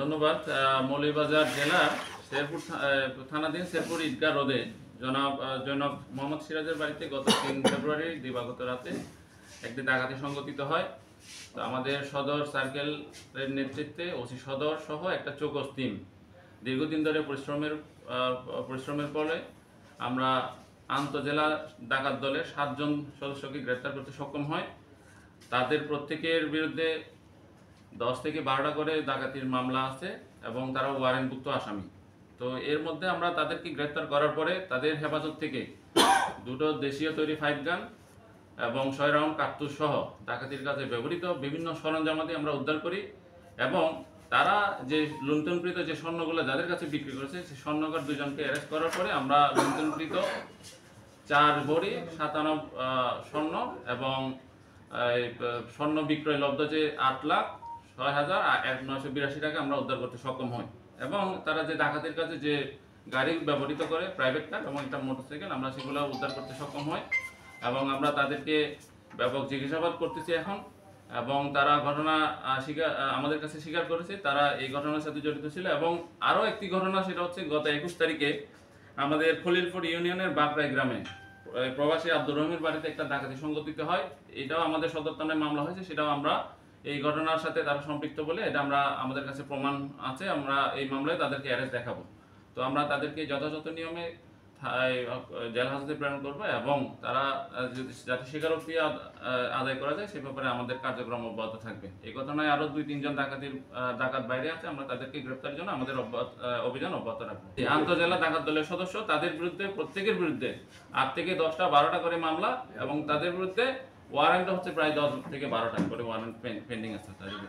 ধন্যবাদ। মৌলভীবাজার জেলার শেরপুর থানাধীন শেরপুর ঈদগাহ রোডে জনাব মোহাম্মদ সিরাজের বাড়িতে গত 3 ফেব্রুয়ারি দিবাগত রাতে একটি ডাকাতি সংঘটিত হয়। তো আমাদের সদর সার্কেলের নেতৃত্বে ওসি সদর সহ একটা চৌকস টিম দীর্ঘদিন ধরে পরিশ্রমের ফলে আমরা আন্তজেলা ডাকাত দলের 7 জন সদস্যকে গ্রেপ্তার করতে সক্ষম হয়। তাদের প্রত্যেকের বিরুদ্ধে 10 থেকে 12টা করে ডাকাতির মামলা আছে এবং তারা ওয়ারেন্টভুক্ত আসামি। তো এর মধ্যে আমরা তাদেরকে গ্রেপ্তার করার পরে তাদের হেফাজত থেকে 2টো দেশীয় তৈরি 5 গান এবং 6 রাউন্ড কার্তুজ সহ ডাকাতির কাজে ব্যবহৃত বিভিন্ন সরঞ্জামাদি আমরা উদ্ধার করি এবং তারা যে লুণ্ঠনকৃত যে স্বর্ণগুলো যাদের কাছে বিক্রি করেছে সেই স্বর্ণকার 2 জনকে অ্যারেস্ট করার পরে আমরা লুণ্ঠনকৃত 4 ভরি 57 স্বর্ণ এবং স্বর্ণ বিক্রয় লব্ধ যে 8,06,982 টাকা আমরা উদ্ধার করতে সক্ষম হই এবং তারা যে ডাকাতির কাজে যে গাড়ি ব্যবহৃত করে প্রাইভেট কার এবং একটা মোটরসাইকেল আমরা সেগুলো উদ্ধার করতে সক্ষম হই এবং আমরা তাদেরকে ব্যাপক জিজ্ঞাসাবাদ করতেছি এখন এবং তারা ঘটনা আমাদের কাছে স্বীকার করেছে তারা এই ঘটনার সাথে জড়িত ছিল। এবং আরও একটি ঘটনা, সেটা হচ্ছে গত 21 তারিখে আমাদের খলিলপুর ইউনিয়নের বাগড়াই গ্রামে প্রবাসী আব্দুর রহিমের বাড়িতে একটা ডাকাতি সংঘটিত হয়। এটাও আমাদের সদর থানায় মামলা হয়েছে, সেটাও আমরা এই ঘটনার সাথে তারা সম্পৃক্ত বলে এটা আমরা আমাদের কাছে প্রমাণ আছে, আমরা এই মামলায় তাদেরকে অ্যারেস্ট দেখাবো। তো আমরা তাদেরকে যথাযথ নিয়মে জেল হাজতে প্রেরণ করবো এবং তারা যাতে স্বীকারোক্তি আদায় করা যায় সে ব্যাপারে আমাদের কার্যক্রম অব্যাহত থাকবে। এই ঘটনায় আরো 2-3 জন ডাকাত বাইরে আছে, আমরা তাদেরকে গ্রেপ্তারের জন্য আমাদের অভিযান অব্যাহত রাখবো। আন্তজেলা ডাকাত দলের সদস্য তাদের বিরুদ্ধে প্রত্যেকের বিরুদ্ধে 8 থেকে 10টা 12টা করে মামলা এবং তাদের বিরুদ্ধে ওয়ারেন্ট হচ্ছে প্রায় 10 থেকে 12টা করে ওয়ারেন্ট পেন্ডিং আছে তাদের।